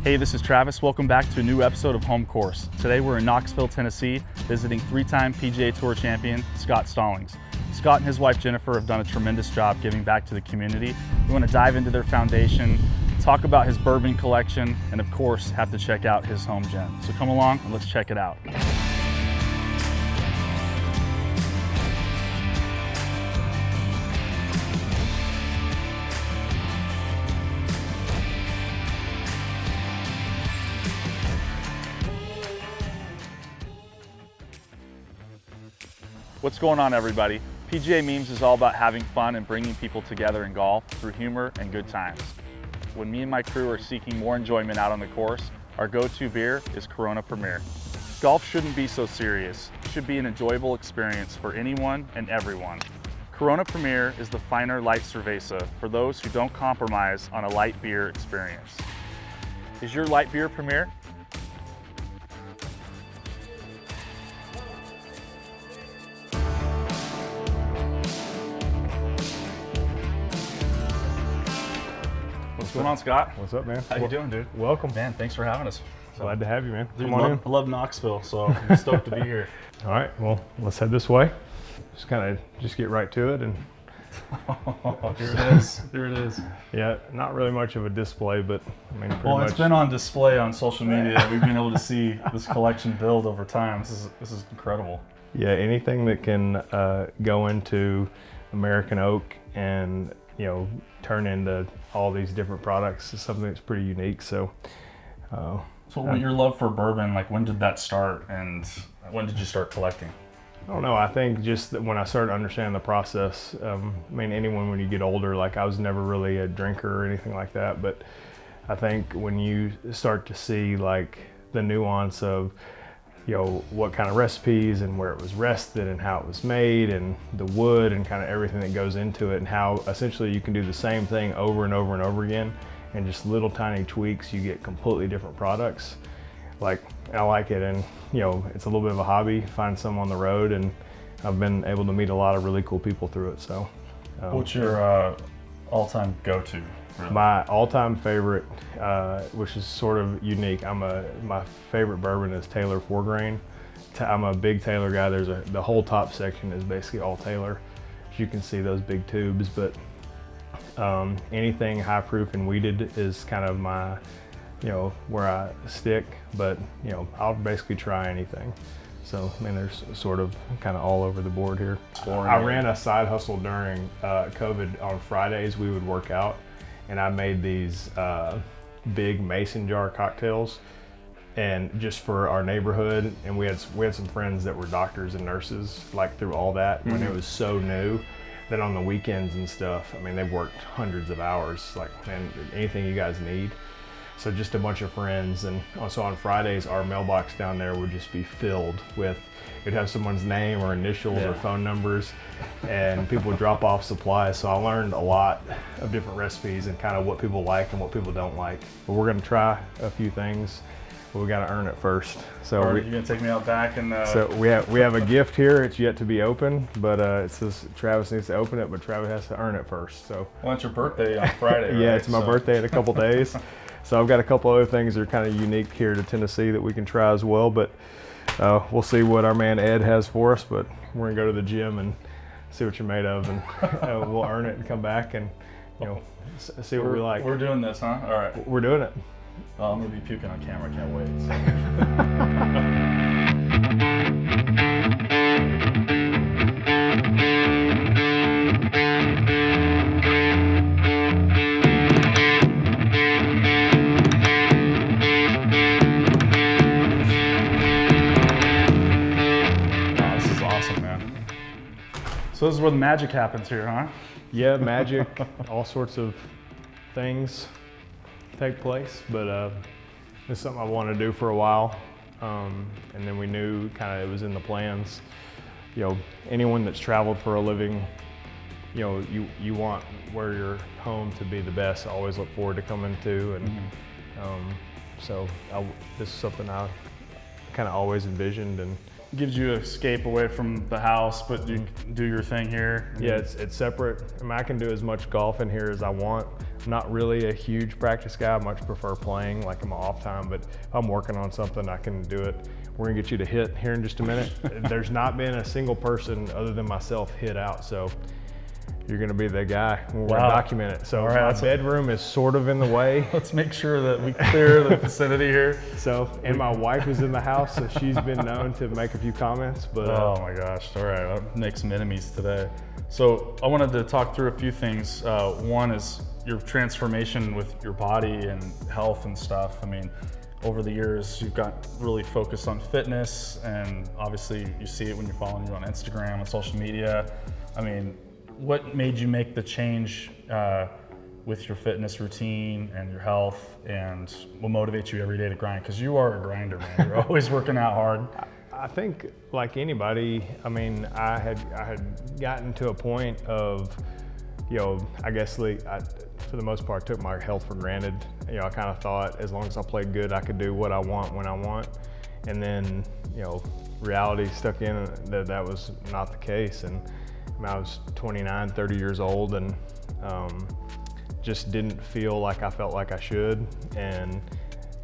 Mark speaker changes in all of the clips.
Speaker 1: Hey, this is Travis. Welcome back to a new episode of Home Course. Today we're in Knoxville, Tennessee, visiting three-time PGA Tour champion, Scott Stallings. Scott and his wife Jennifer have done a tremendous job giving back to the community. We want to dive into their foundation, talk about his bourbon collection, and of course, have to check out his home gym. So come along and let's check it out. What's going on, everybody? PGA Memes is all about having fun and bringing people together in golf through humor and good times. When me and my crew are seeking more enjoyment out on the course, our go-to beer is Corona Premier. Golf shouldn't be so serious. It should be an enjoyable experience for anyone and everyone. Corona Premier is the finer light cerveza for those who don't compromise on a light beer experience. Is your light beer Premier? What's going on, Scott?
Speaker 2: What's up, man?
Speaker 1: How you doing, dude?
Speaker 2: Welcome.
Speaker 1: Man, thanks for having us.
Speaker 2: Glad to have you, man.
Speaker 1: Dude,
Speaker 2: Come on in.
Speaker 1: I love Knoxville, so I'm stoked to be here.
Speaker 2: All right, well, let's head this way. Just get right to it. And
Speaker 1: Here it is. Here it is.
Speaker 2: yeah, not really much of a display, but I mean, pretty much.
Speaker 1: It's been on display on social media. We've been able to see this collection build over time. This is incredible.
Speaker 2: Yeah, anything that can go into American oak and turn into all these different products is something that's pretty unique. So
Speaker 1: Your love for bourbon, like, when did that start, and when did you start collecting?
Speaker 2: I don't know. I think just that when I started understanding the process, I mean, anyone when you get older, like I was never really a drinker or anything like that, but I think when you start to see like the nuance of, what kind of recipes and where it was rested and how it was made and the wood and kind of everything that goes into it, and how essentially you can do the same thing over and over and over again, and just little tiny tweaks, you get completely different products. Like, I like it, and it's a little bit of a hobby, find some on the road, and I've been able to meet a lot of really cool people through it. So
Speaker 1: what's your all-time go-to? Really?
Speaker 2: My all-time favorite, which is sort of unique, my favorite bourbon is Taylor 4-grain. I'm a big Taylor guy. The whole top section is basically all Taylor. As you can see, those big tubes, but anything high proof and weeded is kind of my, where I stick, but I'll basically try anything. So, I mean, there's sort of kind of all over the board here. I ran a side hustle during COVID. On Fridays, we would work out, and I made these big mason jar cocktails, and just for our neighborhood. And we had some friends that were doctors and nurses, like through all that when it was so new. Then on the weekends and stuff, I mean, they've worked hundreds of hours, like, man, anything you guys need. So just a bunch of friends, and also on Fridays, our mailbox down there would just be filled with, it'd have someone's name or initials or phone numbers, and people would drop off supplies. So I learned a lot of different recipes and kind of what people like and what people don't like. But we're gonna try a few things, but we gotta earn it first. So
Speaker 1: you're gonna take me out back and
Speaker 2: so we have a gift here. It's yet to be opened, but it says Travis needs to open it, but Travis has to earn it first. So
Speaker 1: well, it's your birthday on Friday,
Speaker 2: yeah,
Speaker 1: right?
Speaker 2: it's my birthday in a couple days. So I've got a couple other things that are kind of unique here to Tennessee that we can try as well, but we'll see what our man Ed has for us. But we're gonna go to the gym and see what you're made of, and we'll earn it and come back and see what we like.
Speaker 1: We're doing this, huh? All right.
Speaker 2: We're doing it.
Speaker 1: Well, I'm gonna be puking on camera. Can't wait. This is awesome, man. So this is where the magic happens here, huh?
Speaker 2: Yeah, magic, all sorts of things take place, but it's something I wanted to do for a while, and then we knew kind of it was in the plans. Anyone that's traveled for a living, you want where you're home to be the best. I always look forward to coming to, and so this is something I kind of always envisioned, and
Speaker 1: gives you escape away from the house, but you do your thing here.
Speaker 2: Yeah, it's separate. I mean, I can do as much golf in here as I want. I'm not really a huge practice guy. I much prefer playing like in my off time, but if I'm working on something, I can do it. We're gonna get you to hit here in just a minute. There's not been a single person other than myself hit out, so you're gonna be the guy. We're gonna document it. So my bedroom is sort of in the way.
Speaker 1: Let's make sure that we clear the vicinity here.
Speaker 2: So, and my wife is in the house, so she's been known to make a few comments, but.
Speaker 1: Oh my gosh, all right, I'll make some enemies today. So I wanted to talk through a few things. One is your transformation with your body and health and stuff. I mean, over the years, you've got really focused on fitness, and obviously you see it when you're following you on Instagram and social media. I mean, what made you make the change with your fitness routine and your health, and what motivates you every day to grind? Because you are a grinder, man. You're always working out hard.
Speaker 2: I think like anybody, I mean, I had gotten to a point of, you know, I guess for the most part, took my health for granted. You know, I kind of thought as long as I played good, I could do what I want when I want. And then, you know, reality stuck in that was not the case. And I was 29, 30 years old, and just didn't feel like I felt like I should. And,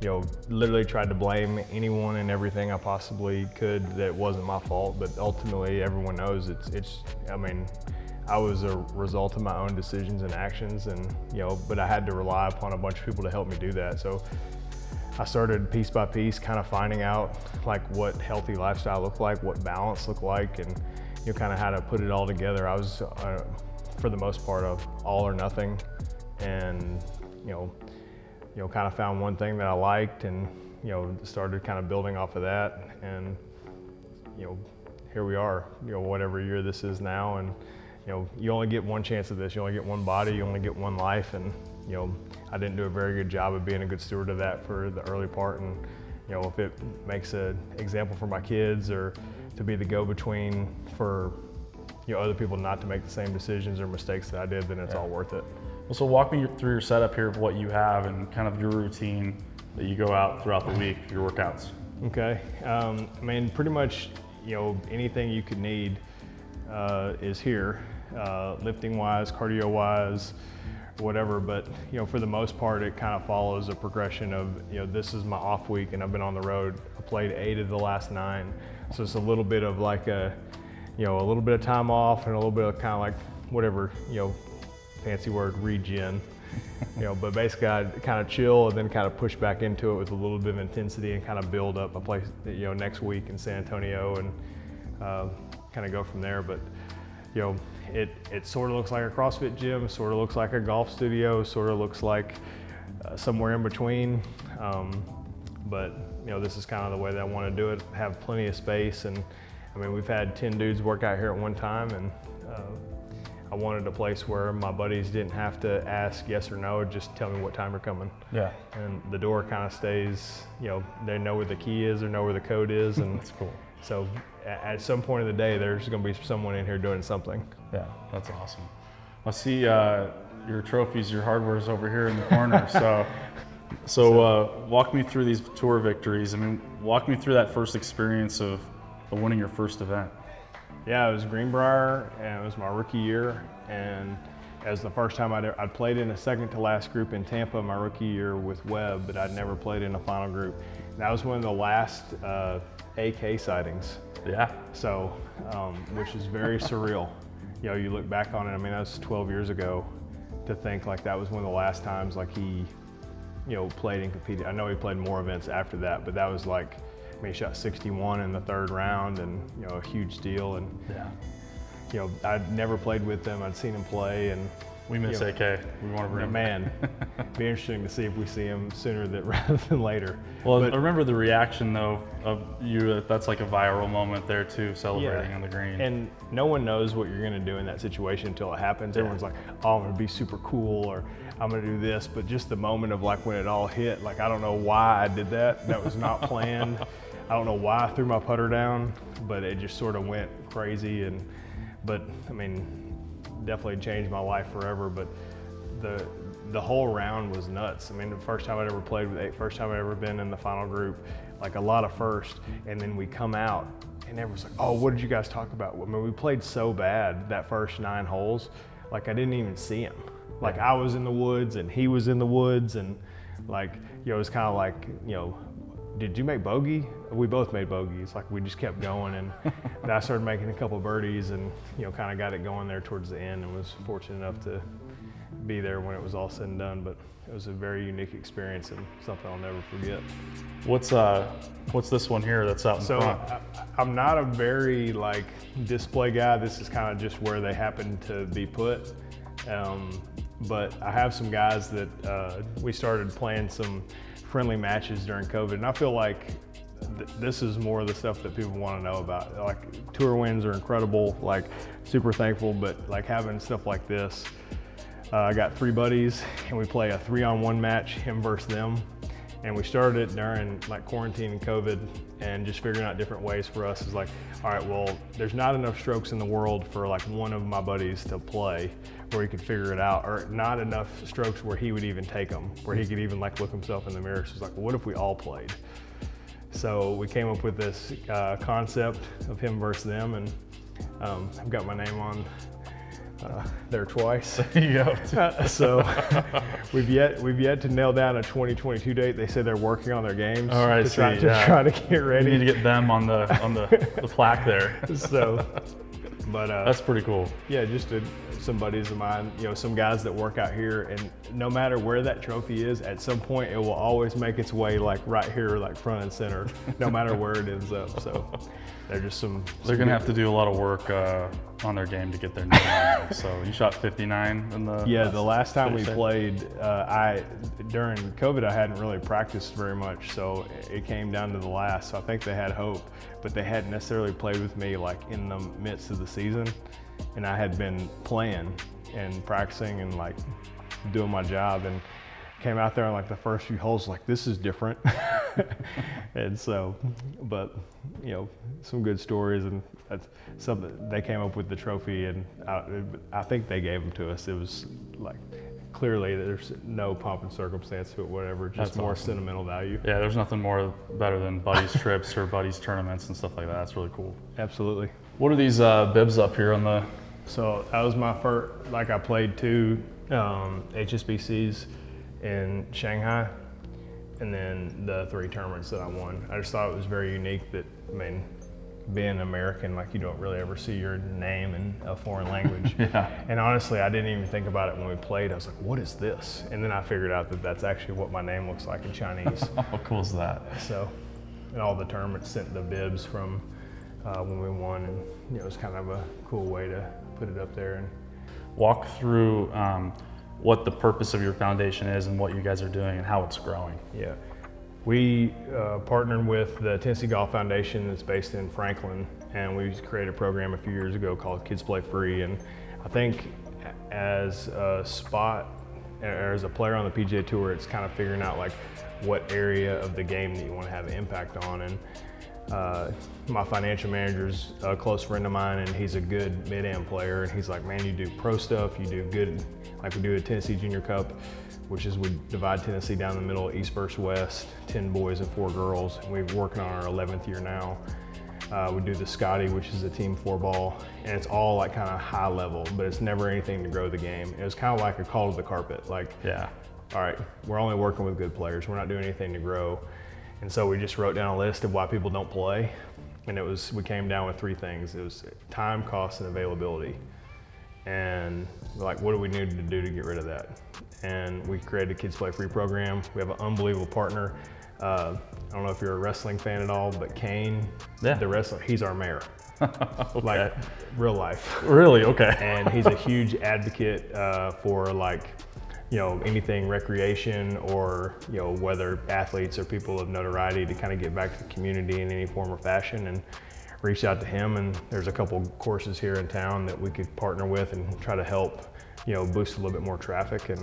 Speaker 2: you know, literally tried to blame anyone and everything I possibly could that wasn't my fault. But ultimately, everyone knows I mean, I was a result of my own decisions and actions, and, you know, but I had to rely upon a bunch of people to help me do that. So I started piece by piece kind of finding out like what healthy lifestyle looked like, what balance looked like, and, you know, kind of how to put it all together. I was, for the most part, of all or nothing, and, you know, kind of found one thing that I liked, and, you know, started kind of building off of that, and, you know, here we are, you know, whatever year this is now, and, you know, you only get one chance of this. You only get one body, you only get one life, and, you know, I didn't do a very good job of being a good steward of that for the early part, and, you know, if it makes an example for my kids or to be the go-between for, you know, other people not to make the same decisions or mistakes that I did, then it's all worth it.
Speaker 1: Well, so walk me through your setup here of what you have and kind of your routine that you go out throughout the week, your workouts.
Speaker 2: Okay, I mean, pretty much, you know, anything you could need is here, lifting-wise, cardio-wise, whatever. But, you know, for the most part, it kind of follows a progression of, you know, this is my off week and I've been on the road. I played 8 of the last 9, so it's a little bit of like a, you know, a little bit of time off and a little bit of kind of like whatever, you know, fancy word, regen. You know, but basically I kind of chill and then kind of push back into it with a little bit of intensity and kind of build up. I play, you know, next week in San Antonio, and kind of go from there. But, you know, it sort of looks like a CrossFit gym, sort of looks like a golf studio, sort of looks like somewhere in between. But, you know, this is kind of the way that I want to do it, have plenty of space. And I mean, we've had 10 dudes work out here at one time, and I wanted a place where my buddies didn't have to ask yes or no, just tell me what time you're coming.
Speaker 1: Yeah.
Speaker 2: And the door kind of stays, you know, they know where the key is or know where the code is. And
Speaker 1: that's cool.
Speaker 2: So at some point of the day, there's going to be someone in here doing something.
Speaker 1: Yeah, that's awesome. I see your trophies, your hardware's over here in the corner. So walk me through these tour victories. I mean, walk me through that first experience of winning your first event.
Speaker 2: Yeah, it was Greenbrier, and it was my rookie year, and it was the first time I'd played in a second to last group in Tampa my rookie year with Webb, but I'd never played in a final group. And that was one of the last AK sightings.
Speaker 1: Yeah.
Speaker 2: So, which is very surreal. You know, you look back on it, I mean, that was 12 years ago, to think like that was one of the last times like he, you know, played and competed. I know he played more events after that, but that was like, I mean, he shot 61 in the 3rd round, and, you know, a huge deal. And,
Speaker 1: yeah,
Speaker 2: you know, I'd never played with him. I'd seen him play, and
Speaker 1: we miss AK. We want to bring him.
Speaker 2: Man, be interesting to see if we see him sooner rather than later.
Speaker 1: Well, I remember the reaction though of you. That's like a viral moment there too, celebrating on the green.
Speaker 2: And no one knows what you're going to do in that situation until it happens. Yeah. Everyone's like, "Oh, I'm going to be super cool," or "I'm going to do this," but just the moment of like when it all hit, like I don't know why I did that. That was not planned. I don't know why I threw my putter down, but it just sort of went crazy. But I mean, definitely changed my life forever. But the whole round was nuts. I mean, the first time I'd ever played with 8, first time I'd ever been in the final group, like a lot of first, and then we come out and everyone's like, oh, what did you guys talk about? I mean, we played so bad that first 9 holes, like I didn't even see him. Like I was in the woods and he was in the woods, and like, you know, it was kind of like, you know, did you make bogey? We both made bogeys. Like we just kept going, and then I started making a couple birdies, and you know, kind of got it going there towards the end, and was fortunate enough to be there when it was all said and done. But it was a very unique experience and something I'll never forget.
Speaker 1: What's this one here that's out in front?
Speaker 2: I'm not a very like display guy. This is kind of just where they happen to be put. But I have some guys that we started playing some friendly matches during COVID, and I feel like this is more of the stuff that people want to know about. Like tour wins are incredible, like super thankful, but like having stuff like this, I got 3 buddies and we play a 3-on-1 match, him versus them. And we started it during like quarantine and COVID, and just figuring out different ways for us is like, all right, well, there's not enough strokes in the world for like one of my buddies to play where he could figure it out, or not enough strokes where he would even take them, where he could even like look himself in the mirror. So it's like, well, what if we all played? So we came up with this concept of him versus them, and I've got my name on there twice.
Speaker 1: There you go.
Speaker 2: So we've yet to nail down a 2022 date. They say they're working on their games
Speaker 1: All right,
Speaker 2: to try to get ready.
Speaker 1: You need to get them on the plaque there.
Speaker 2: So, but
Speaker 1: that's pretty cool.
Speaker 2: Yeah, just some buddies of mine, you know, some guys that work out here, and no matter where that trophy is, at some point it will always make its way like right here, like front and center, no matter where it ends up. So they're just
Speaker 1: they're gonna have to do a lot of work on their game to get their name on there. So you shot 59 in the
Speaker 2: the last time we played, during COVID I hadn't really practiced very much, so it came down to the last. So I think they had hope, but they hadn't necessarily played with me like in the midst of the season, and I had been playing and practicing and like doing my job, and came out there on like the first few holes like, this is different. And so, but you know, some good stories, and that's something they came up with the trophy, and I think they gave them to us. It was like, clearly there's no pomp and circumstance to it, whatever, just
Speaker 1: that's
Speaker 2: more
Speaker 1: awesome.
Speaker 2: Sentimental value.
Speaker 1: Yeah, there's nothing better than buddies trips or buddies tournaments and stuff like that. That's really cool.
Speaker 2: Absolutely.
Speaker 1: What are these bibs up here on the?
Speaker 2: So that was my first, like I played 2 HSBCs in Shanghai, and then the 3 tournaments that I won. I just thought it was very unique that, I mean, being American, like you don't really ever see your name in a foreign language.
Speaker 1: Yeah.
Speaker 2: And honestly, I didn't even think about it when we played. I was like, what is this? And then I figured out that that's actually what my name looks like in Chinese.
Speaker 1: How cool is that?
Speaker 2: So, and all the tournaments sent the bibs from when we won, and you know, it was kind of a cool way to put it up there. And
Speaker 1: walk through what the purpose of your foundation is and what you guys are doing and how it's growing.
Speaker 2: Yeah, we partnered with the Tennessee Golf Foundation that's based in Franklin, and we created a program a few years ago called Kids Play Free. And I think as a spot, or as a player on the PGA Tour, it's kind of figuring out like what area of the game that you want to have an impact on. And my financial manager's a close friend of mine, and he's a good mid-am player, and he's like, man, you do pro stuff, you do good, like we do a Tennessee Junior Cup, which is we divide Tennessee down the middle, east versus west, 10 boys and 4 girls, and we're working on our 11th year now. We do the Scotty, which is a team 4-ball, and it's all like kind of high level, but it's never anything to grow the game. It was kind of like a call to the carpet, like,
Speaker 1: yeah,
Speaker 2: all right, we're only working with good players, we're not doing anything to grow. And so we just wrote down a list of why people don't play, and we came down with 3 things. It was time, cost, and availability. And we're like, what do we need to do to get rid of that? And we created a Kids Play Free program. We have an unbelievable partner. I don't know if you're a wrestling fan at all, but Kane, the wrestler, he's our mayor.
Speaker 1: Okay.
Speaker 2: Like real life.
Speaker 1: Really? Okay.
Speaker 2: And he's a huge advocate for like, you know, anything recreation, or, you know, whether athletes or people of notoriety to kind of get back to the community in any form or fashion, and reached out to him. And there's a couple courses here in town that we could partner with and try to help, you know, boost a little bit more traffic. And,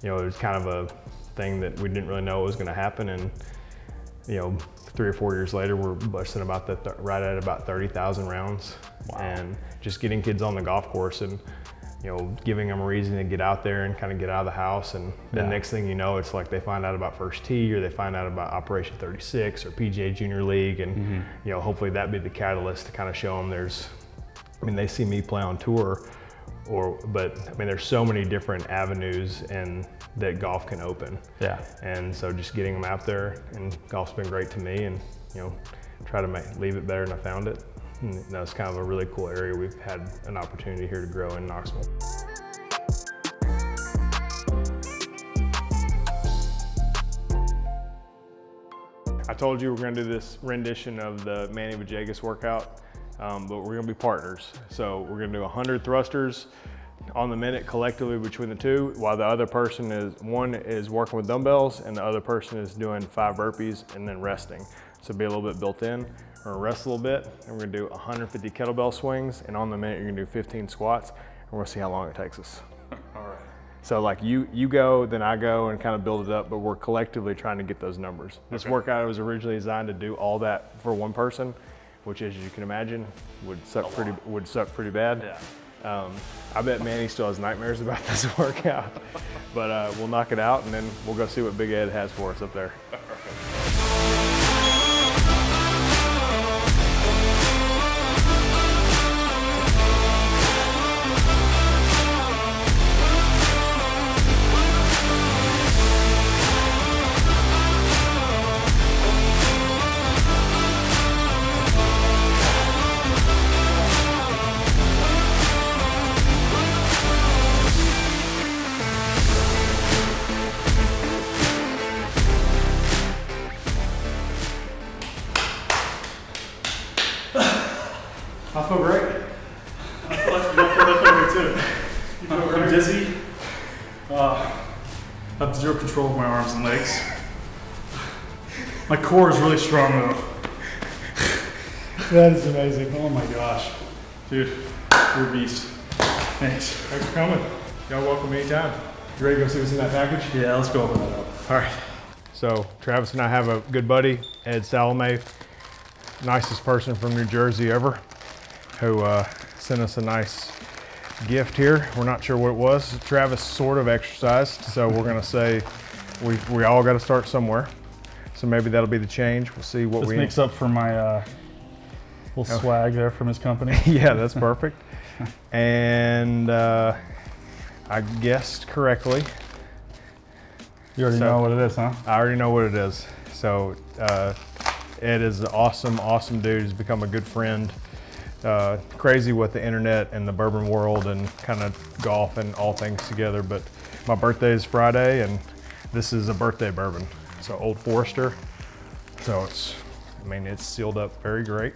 Speaker 2: you know, it was kind of a thing that we didn't really know was going to happen. And, you know, 3 or 4 years later, we're busting about right at about 30,000 rounds. Wow. And just getting kids on the golf course. And giving them a reason to get out there and kind of get out of the house. And then next thing you know, it's like they find out about First Tee, or they find out about Operation 36 or PGA Junior League. And, hopefully that'd be the catalyst to kind of show them they see me play on tour, but there's so many different avenues and that golf can open. Yeah. And so just getting them out there, and golf's been great to me, and, try to leave it better than I found it. And that's kind of a really cool area. We've had an opportunity here to grow in Knoxville. I told you we're going to do this rendition of the Manny Vajegas workout, but we're going to be partners. So we're going to do 100 thrusters on the minute collectively between the two, while the other person one is working with dumbbells and the other person is doing 5 burpees and then resting. So be a little bit built in. We're gonna rest a little bit, and we're gonna do 150 kettlebell swings, and on the minute you're gonna do 15 squats, and we're gonna see how long it takes us. All right. So like you go, then I go, and kind of build it up, but we're collectively trying to get those numbers. This workout was originally designed to do all that for one person, which, as you can imagine, would suck pretty bad. Yeah. I bet Manny still has nightmares about this workout, but we'll knock it out, and then we'll go see what Big Ed has for us up there.
Speaker 3: I feel great. I feel like that too. You feel great? I'm dizzy. I have zero control of my arms and legs. My core is really strong though.
Speaker 2: That is amazing.
Speaker 3: Oh my gosh. Dude, you're a beast. Thanks.
Speaker 2: Thanks for coming. Y'all welcome anytime. You ready to go see what's in that package?
Speaker 3: Yeah, let's go open that up.
Speaker 2: All right. So Travis and I have a good buddy, Ed Salome, nicest person from New Jersey ever, who sent us a nice gift here. We're not sure what it was. Travis sort of exercised, so we're gonna say we all got to start somewhere. So maybe that'll be the change. We'll see what
Speaker 3: this makes up for my little swag there from his company.
Speaker 2: Yeah, that's perfect. And I guessed correctly.
Speaker 3: You already know what it is, huh?
Speaker 2: I already know what it is. So Ed is an awesome dude. He's become a good friend. Crazy with the internet and the bourbon world and kind of golf and all things together. But my birthday is Friday, and this is a birthday bourbon. So Old Forester. So it's sealed up very great.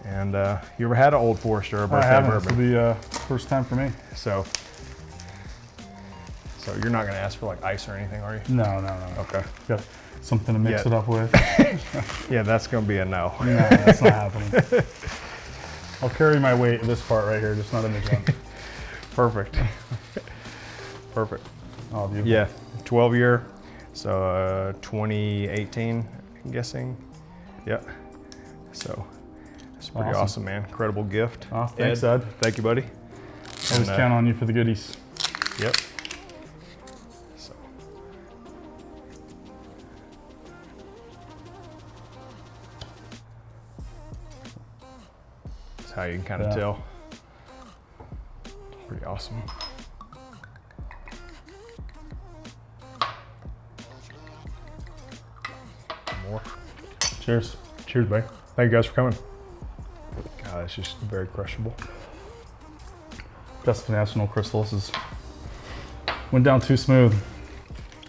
Speaker 2: And you ever had an Old Forester or a birthday bourbon?
Speaker 3: This will be first time for me.
Speaker 2: So you're not gonna ask for like ice or anything, are you?
Speaker 3: No.
Speaker 2: Okay.
Speaker 3: Got something to mix it up with.
Speaker 2: Yeah, that's gonna be a no.
Speaker 3: No, that's not happening. I'll carry my weight in this part right here, just not in the gym.
Speaker 2: Perfect. Perfect.
Speaker 3: Oh, beautiful.
Speaker 2: Yeah, 12 year. So 2018, I'm guessing. Yeah. So it's pretty awesome, man. Incredible gift.
Speaker 3: Oh, thanks, Ed.
Speaker 2: Thank you, buddy.
Speaker 3: Always count on you for the goodies.
Speaker 2: Yep. So. That's how you can kind of tell. Pretty awesome. More.
Speaker 3: Cheers.
Speaker 2: Cheers, buddy. Thank you guys for coming. God, it's just very crushable.
Speaker 3: Destination Crystals went down too smooth.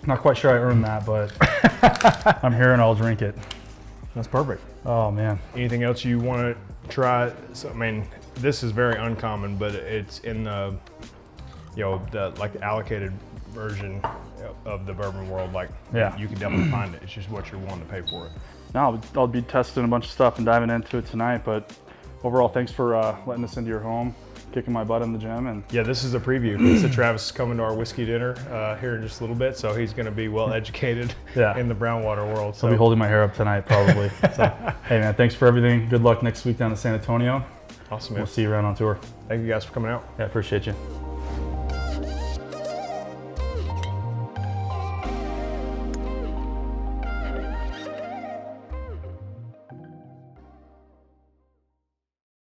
Speaker 3: Not quite sure I earned that, but I'm here and I'll drink it.
Speaker 2: That's perfect.
Speaker 3: Oh man.
Speaker 2: Anything else you want to try? So, I mean, this is very uncommon, but it's in the, the allocated version of the bourbon world. Like, you can definitely find it. It's just what you're willing to pay for it.
Speaker 3: No, I'll be testing a bunch of stuff and diving into it tonight, but overall, thanks for letting us into your home, kicking my butt in the gym. And
Speaker 2: yeah, this is a preview. So Travis is coming to our whiskey dinner here in just a little bit, so he's going to be well educated in the brown water world. So
Speaker 3: I'll be holding my hair up tonight probably. So, hey man, thanks for everything. Good luck next week down in San Antonio.
Speaker 2: Awesome, man.
Speaker 3: We'll see you around on tour.
Speaker 2: Thank you guys for coming out.
Speaker 3: Yeah, appreciate you.